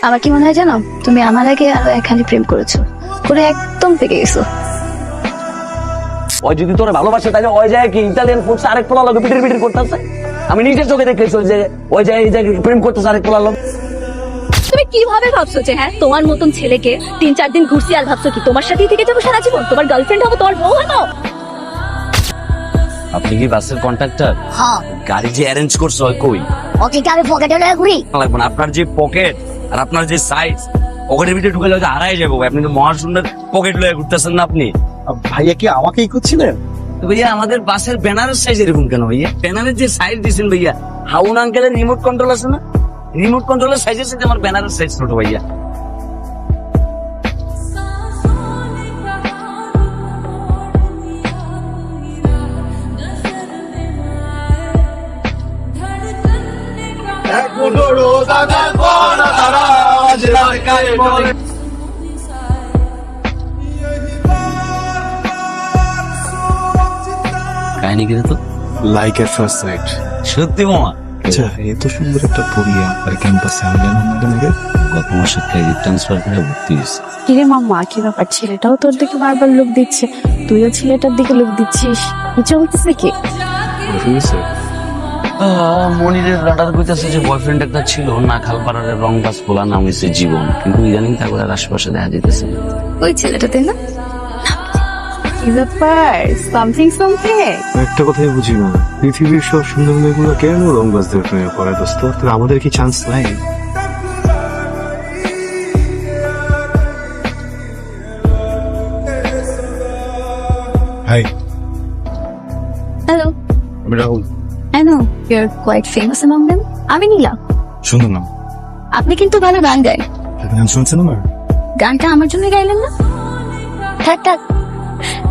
আমার কি মনে হয় জানো, তুমি আমার আগে আরো একখানি প্রেম করেছো, করে একদম পেকে গেছো। ওই যদি তোরা ভালোবাসে তাহলে ওই যায় কি ইতালিয়ান ফুডস আরেক পোলা লোক পিটির পিটির করতেছে। আমি নিজের চোখে দেখেছি যে ওই যায় এই জায়গায় প্রেম করতেছে আরেক পোলা লোক। তুমি কিভাবে ভাবছো যে হ্যাঁ তোমার মতন ছেলেকে 3-4 দিন ঘুরছি আর ভাবছো কি তোমার সাথেই থেকে যাবো সারা জীবন, তোমার গার্লফ্রেন্ড হবো, তোমার বউ হবো? আপনি কি বাসের কন্ট্রাক্টর? হ্যাঁ, গাড়ি যে অ্যারেঞ্জ করছো কই? ওকে কি আমি পকেটে লয়ে ঘুরি? লাগবে না, আপনার যে পকেট আর আপনার যে সাইজ পকেটের ভিতরে ঢুকে হয়তো হারাই যাবো। আপনি তো মহা সুন্দর পকেট লয়ে ঘুরতেছেন না আপনি। ভাইয়া কি আমাকেই করছিলেন? তো ভাইয়া আমাদের বাসের ব্যানারের সাইজ এরকম কেন ভাইয়া? ব্যানারের যে সাইজ দিয়েছেন ভাইয়া, হাউন আঙ্কেলের রিমোট কন্ট্রোল আছে না, রিমোট কন্ট্রোলের সাইজের সাথে আমার ব্যানারের সাইজ ছোট ভাইয়া। কাহিনী কি তো লাইক এট ফার্স্ট সাইট। সত্যি মামা? আচ্ছা, এত সুন্দর একটা পরিয়া আর ক্যাম্পাসে আমি জানাম না তোমাকে। গত মাসে ক্রেডিট ট্রান্সফার করে ভর্তি হয়েছে। কিরে মাম্মা, কি ব্যাপার? ছেলেটাও তোর দিকে বারবার লোক দিচ্ছে, তুইও ছেলেটার দিকে লোক দিচ্ছিস, কি চলতেছে কি? মনিরের রাডার কইতাছে যে বয়ফ্রেন্ড একটা ছিল না, খালপাড়ারের রং বাস পোলা, নাম হয়েছে জীবন, কিন্তু ইদানিং তারপরে আর আশেপাশে দেখা যেতেছে না। ওই ছেলেটাতে না? কি ব্যাপার? Something something. একটা কথাই বুঝি না, পৃথিবীর সব সুন্দর মেয়েগুলো কেন রং বাজদের প্রেমে পড়ে দোস্ত? তাহলে আমাদের কি চান্স নাই? হাই, হ্যালো, আমি Rahul. I know you're quite famous among them. আমি নীলা। সুন্দর নাম। আপনি কিন্তু ভালো গান গায়। গান শুনছেন আমার? গানটা আমার জন্য গাইলেন না? থাক থাক,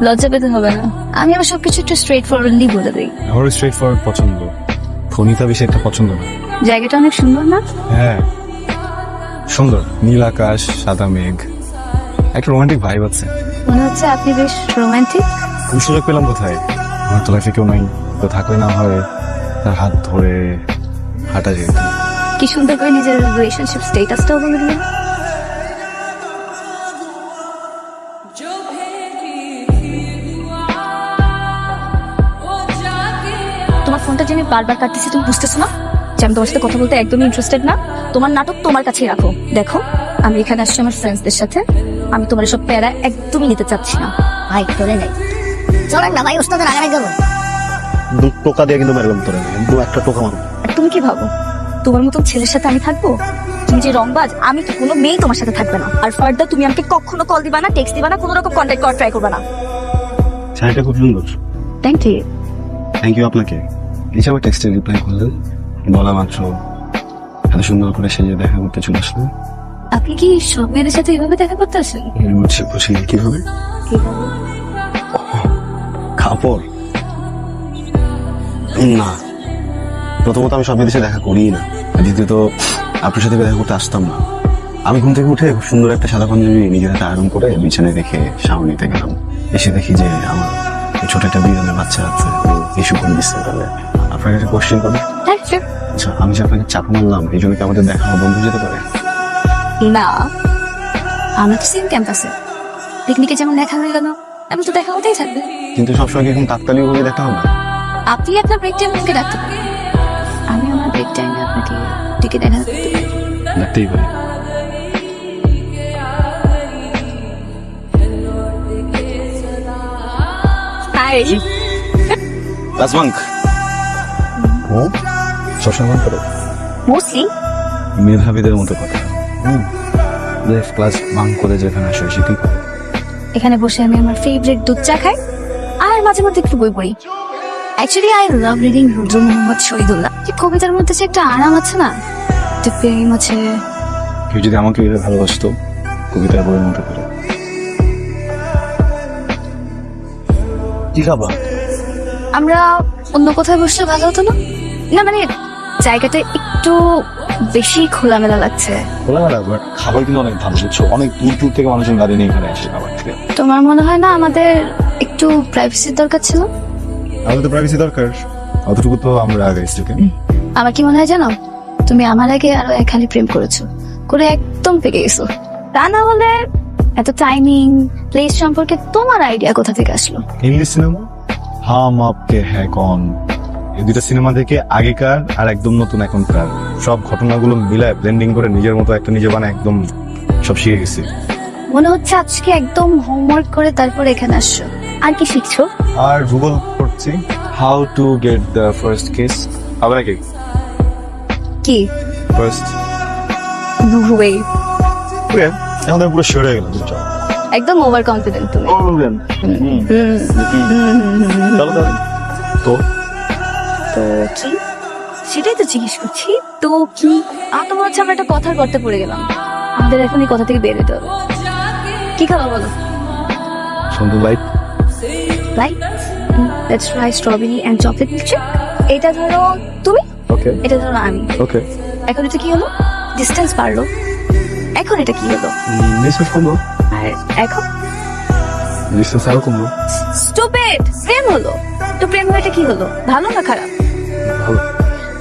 লজ্জা পেতে হবে না। আমি আবার সবকিছু একটু স্ট্রেট ফরওয়ার্ডলি বলে দিই। আমার স্ট্রেট ফরওয়ার্ড পছন্দ, ফোনিতা বেশি একটা পছন্দ না। জায়গাটা অনেক সুন্দর না? হ্যাঁ সুন্দর, নীল আকাশ, সাদা মেঘ, একটা রোমান্টিক ভাইব আছে। মনে হচ্ছে আপনি বেশ রোমান্টিক। আমি সুযোগ পেলাম কোথায়? আমার তো লাইফে কেউ নাই, তো থাকলে না হয় তার হাত ধরে হাঁটা যেত। কি সুন্দর করে নিজের রিলেশনশিপ স্ট্যাটাসটাও বলে দিলেন। তোমার ফোনটা যে আমি বারবার কাটতেছি, তুমি বুঝতেছো না যে আমি তোমার সাথে কথা বলতে একদমই ইন্টারেস্টেড না? তোমার নাটক তোমার কাছেই রাখো। দেখো, আমি এখানে আসছি আমার ফ্রেন্ডসদের সাথে, আমি তোমার সব প্যারা একদমই নিতে চাচ্ছি না। ভাই তোরে নাই, চলেন না ভাই, ওস্তাদের আগে যাবো। টোকা দিয়ে কিন্তু মেরলাম তোরা, কিন্তু একটা টোকা মারো। আর তুমি কি ভাবো তোমার মতন ছেলের সাথে আমি থাকবো? তুমি যে রংবাজ, আমি তো কোনো মেয়ে তোমার সাথে থাকবে না। আর ফার্দার তুমি আমাকে কখনো কল দিবা না, টেক্সট দিবা না, কোনো রকম কন্ট্যাক্ট করার ট্রাই করবে না। শাড়িটা খুব সুন্দর। Thank you. থ্যাংক ইউ আপনাকে। হিসাবে টেক্সটে রিপ্লাই করলেন, বলা মাত্র এত সুন্দর করে সেজে দেখা করতে চলে আসলেন। আপনি কি সব মেয়েদের সাথে এভাবে দেখা করতে আসেন? হচ্ছে খুশি কিভাবে? কাপড় না, প্রথমত আমি সব মেয়েদের সাথে দেখা করি না, দ্বিতীয়ত আপনার সাথে দেখা করতে আসতাম না। আমি ঘুম থেকে উঠে খুব সুন্দর একটা সাদা পাঞ্জাবি নিজের হাতে আয়রন করে বিছানায় রেখে শাওয়ার নিতে গেলাম। এসে দেখি যে আমার ছোট একটা বিড়ালের বাচ্চা আছে, ইস্যু করে দিচ্ছে। তাহলে আপনার কাছে কোশ্চেন করবে? হ্যাঁ sure। আচ্ছা, আমি যে আপনাকে চাপ মারলাম এই জন্য কি আমাদের দেখা বন্ধ হয়ে যেতে পারে? না, আমরা তো সেম ক্যাম্পাসে, পিকনিকে যেমন দেখা হয়ে গেল, আমি তো দেখা হতেই থাকবে। কিন্তু সবসময় কি এখন কাকতালীয় ভাবে দেখা হবে? আপনি আপনার ব্রেক টাইম আমাকে ডাকতে পারেন, আমি আমার ব্রেক টাইমে আপনাকে ডেকে দেখা করতে পারি। দেখতেই পারি। হাই। রাজবাঙ্ক ও সবসময় করো মোস্টলি মেধাবীদের মতো কথা। ক্লাস বাঙ্ক করে যেখানে আসে সেটি এখানে বসে আমি আমার ফেভারিট দুধ চা খাই আর মাঝে মধ্যে একটু বই পড়ি। অ্যাকচুয়ালি আই লাভ রিডিং রুদ্র মোহাম্মদ শহীদুল্লাহ। যে কবিতার মধ্যে যে একটা আরাম আছে না, একটা প্রেম আছে। কেউ যদি আমাকে এভাবে ভালোবাসতো কবিতার বইয়ের মতো করে। কি খাবা? আমরা অন্য কোথাও বসলে ভালো হতো না? না মানে জায়গাটা একটু বেশি খোলামেলা লাগছে। খোলামেলা বাট খাবার কিন্তু অনেক ভালো, বুঝছো? অনেক দূর দূর থেকে মানুষজন গাড়ি নিয়ে এখানে আসে খাবার খেতে। তোমার মনে হয় না আমাদের একটু প্রাইভেসির দরকার ছিল? আমাদের তো প্রাইভেসি দরকার, অতটুকু তো আমরা আগে স্টুডেন্ট। আমার কি মনে হয় জানো, তুমি আমার আগে আরো এক হালি প্রেম করেছো, করে একদম পেকে গেছো। তা না হলে এত টাইমিং প্লেস সম্পর্কে তোমার আইডিয়া কোথা থেকে আসলো? হিন্দি সিনেমা হাম আপকে হ্যায় কন, এই দুইটা সিনেমা থেকে আগেকার আর একদম নতুন এখনকার সব ঘটনাগুলো মিলায় ব্লেন্ডিং করে নিজের মতো একটা নিজে বানায় একদম সব শিখে গেছি। মনে হচ্ছে আজকে একদম হোমওয়ার্ক করে তারপর এখানে আসছো। আর কি শিখছো? আর গুগল করছি how to get the first kiss. হবে নাকি কি? ফার্স্ট ওয়ে, এখন আমি পুরো শিওর হয়ে গেলাম। চলো একদম ওভার কনফিডেন্ট তুমি। চলো তাহলে। তো তো কি? সেটাই তো জিজ্ঞেস করছি। তো কি? আর তো মনে হচ্ছে আমরা একটা কথার গর্তে পড়ে গেলাম। আমাদের এখন এই কথা থেকে বের হতে হবে। কি খাবো বলো? সুন্দর light right, let's try strawberry and chocolate milkshake. এটা ধরো তুমি, ওকে এটা ধরো আমি। ওকে এখন এটা কি হলো? ডিস্টেন্স বাড়লো। এখন এটা কি হলো? নিশ্চয় কমবো, আর এখন ডিস্টেন্স আরো কমবো। স্টুপিড, প্রেম হলো। তো প্রেম হয়ে এটা কি হলো? ভালো না খারাপ? ভালো।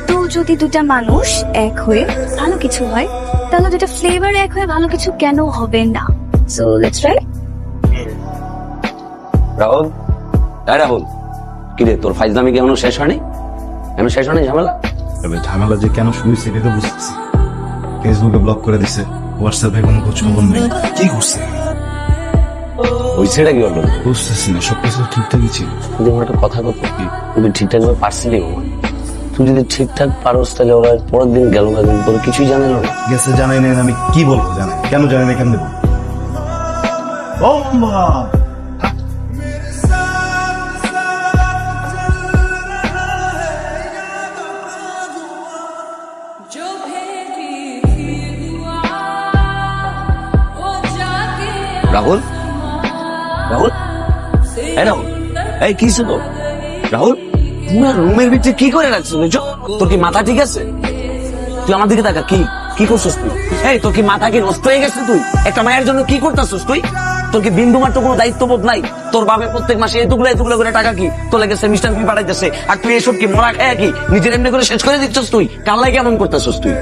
তো যদি দুটা মানুষ এক হয়ে ভালো কিছু হয়, তাহলে দুটা ফ্লেভার এক হয়ে ভালো কিছু কেন হবে না? So let's try. Rahul, Rahul, কিরে তোর ফাইজলামি কি এখনো শেষ হয়নি? এখনো শেষ হয়নি ঝামেলা? এবার ঝামেলা যে কেন শুরু হয়েছে এটা তো বুঝতেছি। ফেসবুকে ব্লক করে দিছে, হোয়াটসঅ্যাপে কোনো খোঁজ খবর নেই, কি করছে ওই ছেলেটা কি বললো? বুঝতেছি না। সবকিছু ঠিকঠাকই ছিল। যদি আমার একটা কথা করতো কি, তুমি ঠিকঠাক ভাবে পারছিলি বাবা? তুই যদি ঠিকঠাক পারস তাহলে ওরা পরের দিন গেল না, তোর কিছুই জানালো না। গেছে জানাই নাই, আমি কি বলবো? জানাই কেন? জানাই না কেন দেবো? ও মা, রাহুল, রাহুল, এই রাহুল, এই কি ছিল রাহুল? পুরো রুমের ভিতরে কি করে রাখছো? তোর কি মাথা ঠিক আছে? তুই আমার দিকে তাকা, কি কি করছিস তুই? এই তোর কি মাথা কি নষ্ট হয়ে গেছে? তুই একটা মায়ের জন্য কি করতেছিস তুই? তোর কি বিন্দু মাত্র কোনো দায়িত্ববোধ নাই? তোর বাবা প্রত্যেক মাসে এতগুলো করে টাকা কি তোর লাগে সেমিস্টার ফি পাঠাইতেছে, আর তুই এসব কি মরা খায় কি নিজের এমনি করে শেষ করে দিচ্ছিস? তুই কাল লাগে কেমন করতেছিস তুই?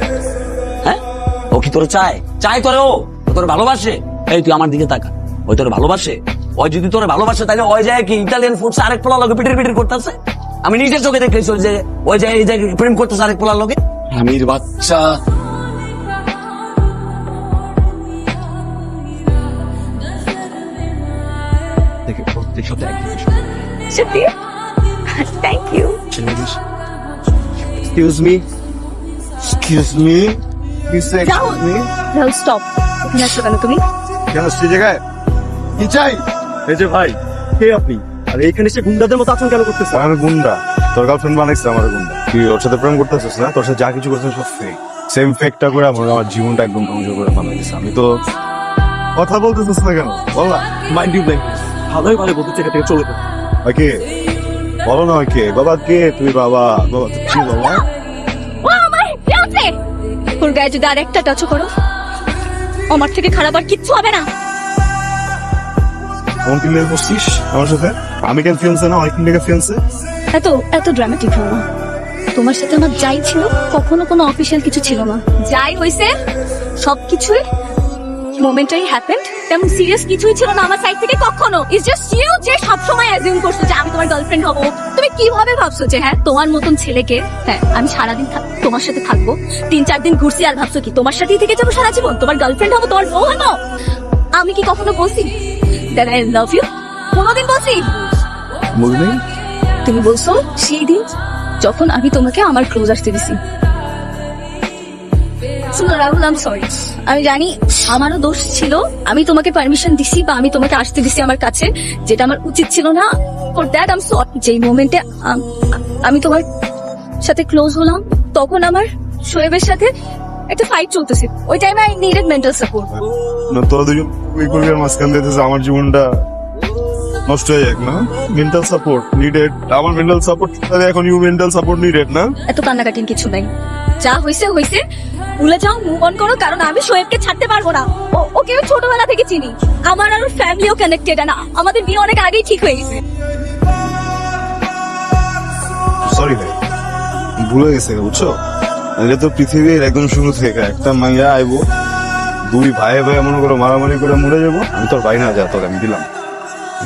হ্যাঁ, ও কি তোর চায়? চায় তোরে? ও তোর ভালোবাসে? এই তুই আমার দিকে তাকা, ওই তোর ভালোবাসে? ওই যদি তোর ভালোবাসে তাহলে ওই যায় কি ইটালিয়ান ফুডস আরেক পোলা লগে পিটির করতেছে? আমি নিজের চোখে দেখেছি যে ওই যায় এই জায়গায় প্রেম করতেছে আরেক পোলার লগে। আমির বাচ্চা, দেখে প্রত্যেক সপ্তাহে একদিন সত্যি? Thank you. Excuse me, excuse me, Rahul, Rahul stop. এখানে আসছো কেন তুমি? কেন সেই জায়গায় কি চাই? এই যে ভাই, কে আপনি? আর এইখানে সে গুন্ডাদের মতো আচরণ কেন করতেছে? আমি গুন্ডা? তোর গার্লফ্রেন্ড বানাইছে আমার গুন্ডা। তুই ওর সাথে প্রেম করতেছিস না? তোর সাথে যা কিছু করছিস সব ফেক। সেম ফেকটা করে আমার জীবনটা একদম ধ্বংস করে বানাইছে। আমি তো কথা বলতেছিস না কেন? বল না। মাইন্ড ইউ ব্ল্যাঙ্ক, ভালোই ভালো বলতে থেকে চলে যাবে। কে বলো না? কে বাবা? কে তুই? বাবা বাবা তুই কি বাবা? ও আমার ফিয়ান্সে। ওর গায়ে যদি আর একটা টাচ করো, আমার থেকে খারাপ আর কিচ্ছু হবে না। কোন কিনে বসছিস আমার সাথে? আমি কেন ফিয়ান্সে না? অনেকদিন থেকে ফিয়ান্সে। এত এত ড্রামাটিক হলো না। তোমার সাথে আমার যাই ছিল কখনো কোনো অফিসিয়াল কিছু ছিল না। যাই হয়েছে সবকিছুই মোমেন্টারি হ্যাপেন্ড, তেমন সিরিয়াস কিছুই ছিল না আমার সাইড থেকে কখনো। ইটস জাস্ট ইউ যে সবসময় অ্যাজিউম করছো যে আমি তোমার গার্লফ্রেন্ড হবো। তুমি কিভাবে ভাবছো যে হ্যাঁ তোমার মতন ছেলেকে, হ্যাঁ আমি সারাদিন তোমার সাথে থাকবো, 3-4 দিন ঘুরছি আর ভাবছো কি তোমার সাথেই থেকে যাবো সারা জীবন? তোমার গার্লফ্রেন্ড হবো, তোমার বউ হবো? আমি কি কখনো বলছি দ্যাট আই লাভ ইউ? কোনোদিন বলছি? বুঝলি? তুমি বলছো সেই দিন যখন আমি তোমাকে আমার ক্লোজ আসতে দিছি। শুনো রাহুল, আই এম সরি। আমি জানি আমারও দোষ ছিল, আমি তোমাকে পারমিশন দিছি বা আমি তোমাকে আসতে দিছি আমার কাছে, যেটা আমার উচিত ছিল না। For that I am sorry. যেই মোমেন্টে আমি তোমার সাথে ক্লোজ হলাম, তখন আমার শোয়েবের সাথে একটা ফাইট চলতেছে। ওই টাইমে আই নিডেড মেন্টাল সাপোর্ট। না তোরা দুজন ওই পরিবার মাঝখান দিতেছে, আমার জীবনটা নষ্ট হয়ে যাক না? মেন্টাল সাপোর্ট নিডেড, আমার মেন্টাল সাপোর্ট, তাহলে এখন ইউ মেন্টাল সাপোর্ট নিডেড না? এত কান্নাকাটির কিছু নাই, যা হয়েছে হয়েছে, ভুলে যাও, মুভ অন করো। কারণ আমি শোয়েবকে ছাড়তে পারবো না। ওকে আমি ছোটবেলা থেকে চিনি, আমার আর ফ্যামিলিও কানেক্টেড, না আমাদের বিয়ে অনেক আগেই ঠিক হয়ে গেছে। সরি ভাই, ভুলে গেছে বুঝছো? এটা তো পৃথিবীর একদম শুরু থেকে একটা মাইয়া আইবো, দুই ভাই ভাই মনে করো মারামারি করে মরে যাবো, আমি তোর ভাই না, যা তোর আমি দিলাম,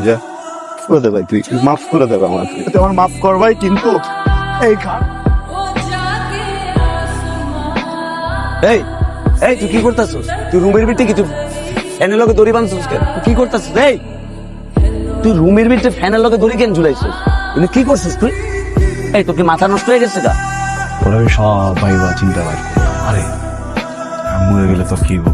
যা করে দে ভাই, তুই মাফ করে দেবে আমার, তুই আমার মাফ কর ভাই, কিন্তু এই খা এই এই তুই কি করতেছিস? তুই রুমের ভিতরে কিছু ফ্যানের লগে দড়ি বাঁধছিস কেন? তুই কি করতেছিস? এই তুই রুমের ভিতরে ফ্যানের লগে দড়ি কেন ঝুলাইছিস? তুই কি করছিস তুই? এই তোর কি মাথা নষ্ট হয়ে গেছে গা? ওরা আমি সব ভাইবা চিন্তা পারি। আরে আমি মরে গেলে তোর কি হবো?